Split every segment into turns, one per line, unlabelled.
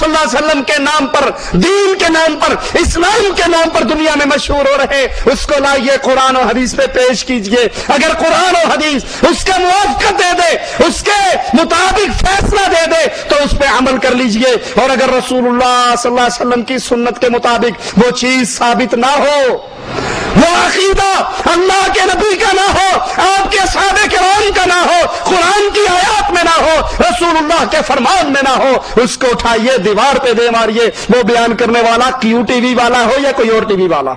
صلی اللہ علیہ وسلم کے نام پر، دین کے نام پر، اسلام کے نام پر دنیا میں مشہور ہو رہے، اس کو لائیے قرآن و حدیث پہ پیش کیجئے۔ اگر قرآن و حدیث اس کا موافقت دے دے، اس کے مطابق فیصلہ دے دے تو اس پہ عمل کر لیجئے، اور اگر رسول اللہ صلی اللہ علیہ وسلم کی سنت کے مطابق وہ چیز ثابت نہ ہو، وہ عقیدہ اللہ کے نبی کا نہ ہو، آپ کے صحابہ کرام کا نہ ہو، قرآن کی آیات میں نہ ہو، رسول اللہ کے فرمان میں نہ ہو، اس کو اٹھائیے، دیوار پہ دے ماریے، وہ بیان کرنے والا کیو ٹی وی والا ہو یا کوئی اور ٹی وی والا۔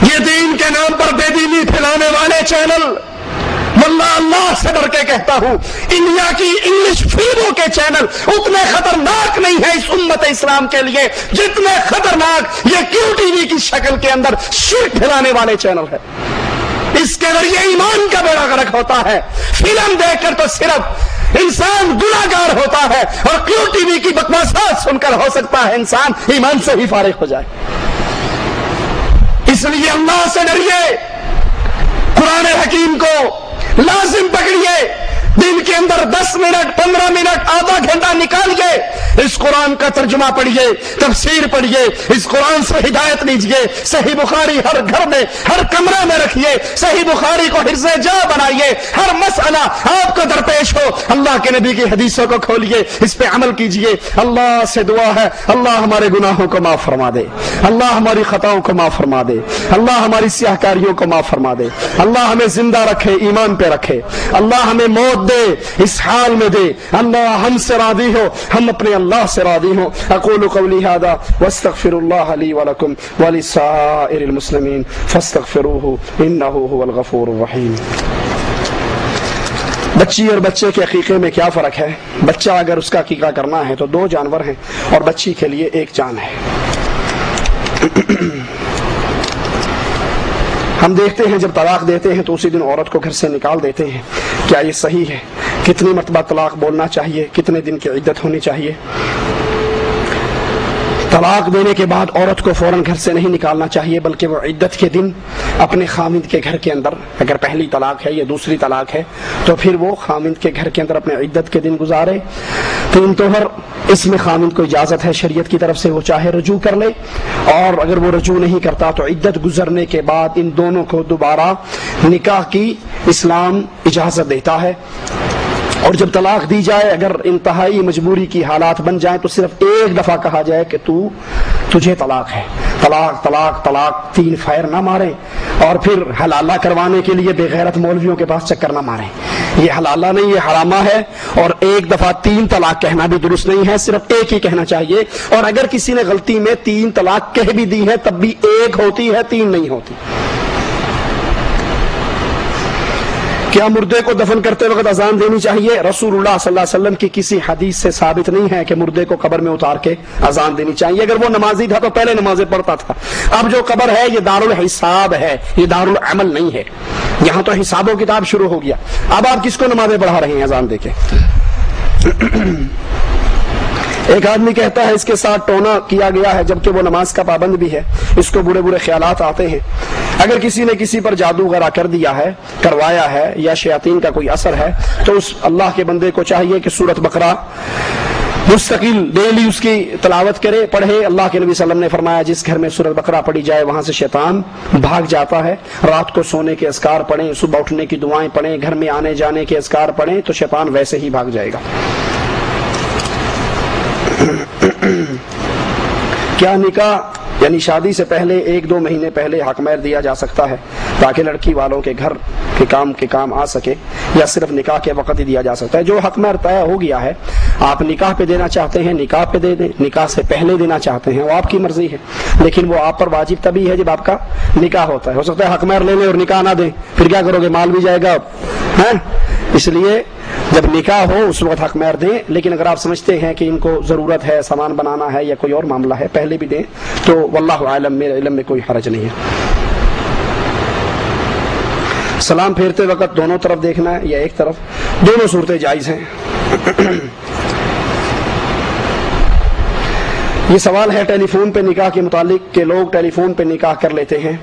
یہ دین کے نام پر بے دینی پھیلانے والے چینل، واللہ اللہ سے ڈر کے کہتا ہوں، انڈیا کی انگلش فلموں کے چینل اتنے خطرناک نہیں ہے اس امت اسلام کے لیے جتنے خطرناک یہ کیو ٹی وی کی شکل کے اندر شرک پھیلانے والے چینل ہے۔ اس کے ذریعے ایمان کا بیڑا غرق ہوتا ہے۔ فلم دیکھ کر تو صرف انسان گناہگار ہوتا ہے، اور کیو ٹی وی کی بکواسات سن کر ہو سکتا ہے انسان ایمان سے ہی فارغ ہو جائے۔ اس لیے اللہ سے ڈریے، قرآن حکیم کو لازم پکڑیے، دن کے اندر 10 منٹ 15 منٹ آدھا گھنٹہ نکالیے، اس قرآن کا ترجمہ پڑھیے، تفسیر پڑھیے، اس قرآن سے ہدایت لیجیے۔ صحیح بخاری ہر گھر میں، ہر کمرے میں رکھیے، صحیح بخاری کو حرز جا بنائیے، ہر مسئلہ آپ کو درپیش ہو اللہ کے نبی کی حدیثوں کو کھولیے، اس پہ عمل کیجیے۔ اللہ سے دعا ہے اللہ ہمارے گناہوں کو معاف فرما دے، اللہ ہماری خطاؤں کو معاف فرما دے، اللہ ہماری سیاہ کاریوں کو معاف فرما دے، اللہ ہمیں زندہ رکھے، ایمان پہ رکھے، اللہ ہمیں موت دے، اس حال میں دے، اللہ ہم سے راضی ہو، ہم اپنے اللہ سے راضی ہوں۔ اقول قولی ھذا واستغفر اللہ لی ولکم ولسائر المسلمین فاستغفروہ انہ هو الغفور الرحیم۔ بچی اور بچے کے عقیقے میں کیا فرق ہے؟ بچہ اگر اس کا عقیقہ کرنا ہے تو 2 جانور ہیں اور بچی کے لیے 1 جان ہے۔ ہم دیکھتے ہیں جب طلاق دیتے ہیں تو اسی دن عورت کو گھر سے نکال دیتے ہیں، کیا یہ صحیح ہے؟ کتنی مرتبہ طلاق بولنا چاہیے؟ کتنے دن کی عدت ہونی چاہیے؟ طلاق دینے کے بعد عورت کو فوراً گھر سے نہیں نکالنا چاہیے، بلکہ وہ عدت کے دن اپنے خاوند کے گھر کے اندر، اگر پہلی طلاق ہے یا دوسری طلاق ہے تو پھر وہ خاوند کے گھر کے اندر اپنے عدت کے دن گزارے۔ 3 طہر اس میں خاوند کو اجازت ہے شریعت کی طرف سے، وہ چاہے رجوع کر لے، اور اگر وہ رجوع نہیں کرتا تو عدت گزرنے کے بعد ان دونوں کو دوبارہ نکاح کی اسلام اجازت دیتا ہے۔ اور جب طلاق دی جائے، اگر انتہائی مجبوری کی حالات بن جائیں تو صرف 1 دفعہ کہا جائے کہ تجھے طلاق ہے، طلاق طلاق طلاق، 3 پھیر نہ ماریں، اور پھر حلالہ کروانے کے لیے بے غیرت مولویوں کے پاس چکر نہ ماریں۔ یہ حلالہ نہیں، یہ حرامہ ہے، اور 1 دفعہ 3 طلاق کہنا بھی درست نہیں ہے، صرف 1 ہی کہنا چاہیے۔ اور اگر کسی نے غلطی میں 3 طلاق کہہ بھی دی ہے تب بھی 1 ہوتی ہے، 3 نہیں ہوتی۔ کیا مردے کو دفن کرتے وقت اذان دینی چاہیے؟ رسول اللہ صلی اللہ علیہ وسلم کی کسی حدیث سے ثابت نہیں ہے کہ مردے کو قبر میں اتار کے اذان دینی چاہیے۔ اگر وہ نمازی تھا تو پہلے نمازیں پڑھتا تھا۔ اب جو قبر ہے یہ دارالحساب ہے، یہ دارالعمل نہیں ہے، یہاں تو حساب و کتاب شروع ہو گیا۔ اب آپ کس کو نمازیں پڑھا رہے ہیں اذان دے کے؟ ایک آدمی کہتا ہے اس کے ساتھ ٹونا کیا گیا ہے جبکہ وہ نماز کا پابند بھی ہے، اس کو برے برے خیالات آتے ہیں۔ اگر کسی نے کسی پر جادو وغیرہ کر دیا ہے، کروایا ہے، یا شیاطین کا کوئی اثر ہے تو اس اللہ کے بندے کو چاہیے کہ سورۃ بقرہ مستقل ڈیلی اس کی تلاوت کرے، پڑھے۔ اللہ کے نبی صلی اللہ علیہ وسلم نے فرمایا جس گھر میں سورۃ بقرہ پڑھی جائے وہاں سے شیطان بھاگ جاتا ہے۔ رات کو سونے کے اذکار پڑھیں، صبح اٹھنے کی دعائیں پڑھیں، گھر میں آنے جانے کے اذکار پڑھیں تو شیطان ویسے ہی بھاگ جائے گا۔ کیا نکاح یعنی شادی سے پہلے 1-2 مہینے پہلے حق مہر دیا جا سکتا ہے تاکہ لڑکی والوں کے گھر کے کام آ سکے، یا صرف نکاح کے وقت ہی دیا جا سکتا ہے؟ جو حق مہر طے ہو گیا ہے، آپ نکاح پہ دینا چاہتے ہیں نکاح پہ دے دیں، نکاح سے پہلے دینا چاہتے ہیں وہ آپ کی مرضی ہے، لیکن وہ آپ پر واجب تبھی ہے جب آپ کا نکاح ہوتا ہے۔ ہو سکتا ہے حق مہر لے لیں اور نکاح نہ دیں، پھر کیا کرو گے؟ مال بھی جائے گا، ہیں؟ اس لیے جب نکاح ہو اس وقت حق مہر دیں، لیکن اگر آپ سمجھتے ہیں کہ ان کو ضرورت ہے، سامان بنانا ہے یا کوئی اور معاملہ ہے، پہلے بھی دیں تو واللہ عالم، میرے علم میں کوئی حرج نہیں ہے۔ سلام پھیرتے وقت دونوں طرف دیکھنا ہے یا ایک طرف؟ دونوں صورتیں جائز ہیں۔ یہ سوال ہے ٹیلی فون پہ نکاح کے متعلق کہ لوگ ٹیلی فون پہ نکاح کر لیتے ہیں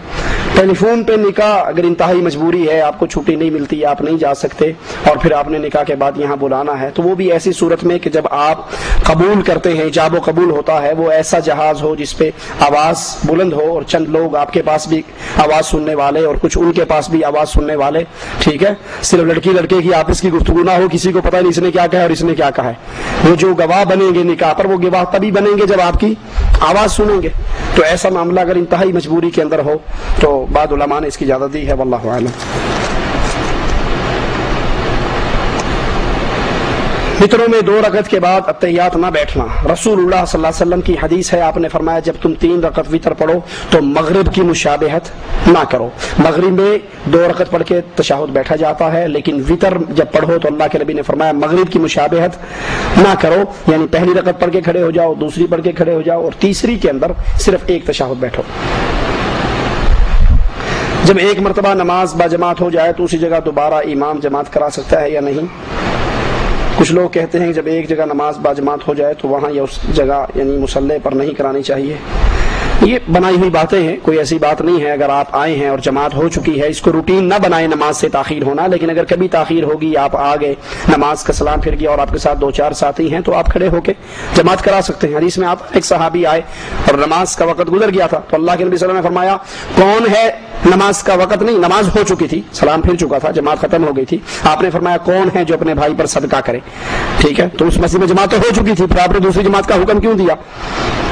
ٹیلی فون پہ نکاح اگر انتہائی مجبوری ہے, آپ کو چھٹی نہیں ملتی, آپ نہیں جا سکتے, اور پھر آپ نے نکاح کے بعد یہاں بلانا ہے, تو وہ بھی ایسی صورت میں کہ جب آپ قبول کرتے ہیں, ایجاب و قبول ہوتا ہے, وہ ایسا جہاز ہو جس پہ آواز بلند ہو اور چند لوگ آپ کے پاس بھی آواز سننے والے اور کچھ ان کے پاس بھی آواز سننے والے, ٹھیک ہے, صرف لڑکی لڑکے کی آپس کی گفتگو نہ ہو, کسی کو پتہ نہیں اس نے کیا کہا اور اس نے کیا کہا ہے. وہ جو گواہ بنیں گے نکاح پر, وہ گواہ تبھی بنیں گے جب آپ کی آواز سنیں گے. تو ایسا معاملہ اگر انتہائی مجبوری کے اندر ہو تو بعض علماء نے اس کی اجازت دی ہے, واللہ اعلم. وطروں میں 2 رکعت کے بعد اتحیات نہ بیٹھنا. رسول اللہ صلی اللہ علیہ وسلم کی حدیث ہے, آپ نے فرمایا جب تم 3 رکعت وطر پڑھو تو مغرب کی مشابہت نہ کرو. مغرب میں 2 رکعت پڑھ کے تشہد بیٹھا جاتا ہے, لیکن وطر جب پڑھو تو اللہ کے نبی نے فرمایا مغرب کی مشابہت نہ کرو, یعنی پہلی رکعت پڑھ کے کھڑے ہو جاؤ, دوسری پڑھ کے کھڑے ہو جاؤ, اور تیسری کے اندر صرف ایک تشہد بیٹھو. جب ایک مرتبہ نماز باجماعت ہو جائے تو اسی جگہ دوبارہ امام جماعت کرا سکتا ہے یا نہیں؟ کچھ لوگ کہتے ہیں کہ جب ایک جگہ نماز باجماعت ہو جائے تو وہاں یا اس جگہ یعنی مصلی پر نہیں کرانی چاہیے. یہ بنائی ہوئی باتیں ہیں, کوئی ایسی بات نہیں ہے. اگر آپ آئے ہیں اور جماعت ہو چکی ہے, اس کو روٹین نہ بنائیں نماز سے تاخیر ہونا, لیکن اگر کبھی تاخیر ہوگی, آپ آ گئے, نماز کا سلام پھر گیا اور آپ کے ساتھ 2-4 ساتھی ہیں, تو آپ کھڑے ہو کے جماعت کرا سکتے ہیں. حدیث میں آپ ایک صحابی آئے اور نماز کا وقت گزر گیا تھا, تو اللہ کے نبی صلی اللہ علیہ وسلم نے فرمایا کون ہے, نماز کا وقت نہیں, نماز ہو چکی تھی, سلام پھر چکا تھا, جماعت ختم ہو گئی تھی. آپ نے فرمایا کون ہے جو اپنے بھائی پر صدقہ کرے, ٹھیک ہے, تو اس مسجد میں جماعت تو ہو چکی تھی, پھر آپ نے دوسری جماعت کا حکم کیوں دیا؟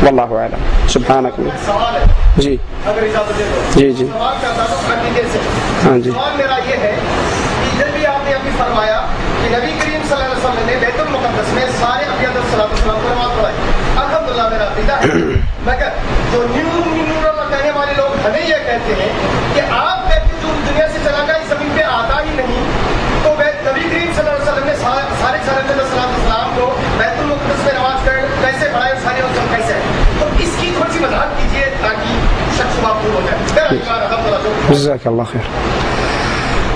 واللہ اعلم. سبحانک. جی جی جی ہاں جی.
سوال میرا یہ ہے کہ جب بھی آپ نے ابھی فرمایا کہ نبی کریم صلی اللہ علیہ وسلم نے بیت المقدس میں سارے انبیاء علیہ السلام کو نماز پڑھائی, الحمدللہ میرا عقیدہ ہے, مگر جو نیور اللہ کہنے والے لوگ ہمیں یہ کہتے ہیں کہ آپ کہتے جو دنیا سے چلا گیا اس زمین پہ آتا ہی نہیں, تو نبی کریم صلی اللہ علیہ وسلم نے سارے السلام کو بیت المقدس میں نماز کیسے پڑھائے, سارے وسلم کیسے ہے, تو اس کی تھوڑی سی وضاحت کیجیے تاکہ شخص معقول ہو جائے.
جزاک اللہ خیر.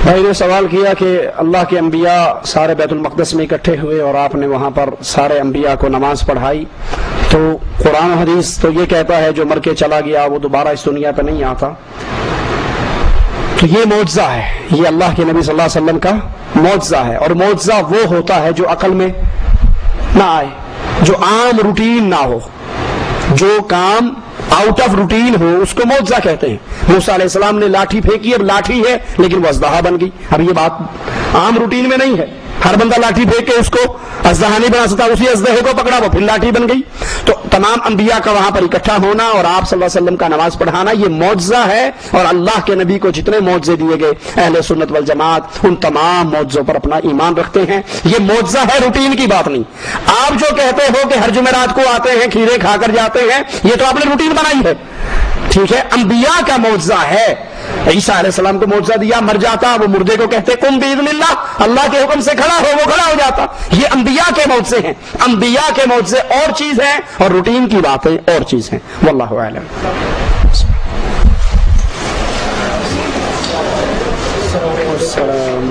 بھائی نے سوال کیا کہ اللہ کے انبیاء سارے بیت المقدس میں اکٹھے ہوئے اور آپ نے وہاں پر سارے انبیاء کو نماز پڑھائی, تو قرآن و حدیث تو یہ کہتا ہے جو مر کے چلا گیا وہ دوبارہ اس دنیا پہ نہیں آتا. تو یہ معجزہ ہے, یہ اللہ کے نبی صلی اللہ علیہ وسلم کا معجزہ ہے, اور معجزہ وہ ہوتا ہے جو عقل میں نہ آئے, جو عام روٹین نہ ہو, جو کام آؤٹ آف روٹین ہو, اس کو معجزہ کہتے ہیں. موسیٰ علیہ السلام نے لاٹھی پھینکی, اب لاٹھی ہے لیکن وہ اژدہا بن گئی. اب یہ بات عام روٹین میں نہیں ہے, ہر بندہ لاٹھی پھینک کے اس کو اژدہا نہیں بنا سکتا, اسی اژدہے کو پکڑا وہ پھر لاٹھی بن گئی. تو تمام انبیاء کا وہاں پر اکٹھا ہونا اور آپ صلی اللہ علیہ وسلم کا نماز پڑھانا یہ معجزہ ہے, اور اللہ کے نبی کو جتنے معجزے دیے گئے اہل سنت والجماعت ان تمام معجزوں پر اپنا ایمان رکھتے ہیں. یہ معجزہ ہے, روٹین کی بات نہیں. آپ جو کہتے ہو کہ ہر جمعرات کو آتے ہیں کھیرے کھا کر جاتے ہیں, یہ تو آپ نے روٹین بنائی ہے, ٹھیک ہے. انبیاء کا معجزہ ہے. عیسیٰ علیہ السلام کو معجزہ دیا, مر جاتا, وہ مردے کو کہتے قم باذن اللہ, اللہ کے حکم سے کھڑا ہو, وہ کھڑا ہو جاتا. یہ انبیاء کے معجزے ہیں. انبیاء کے معجزے اور چیز ہیں اور روٹین کی باتیں اور چیز ہیں. واللہ اعلم. السلام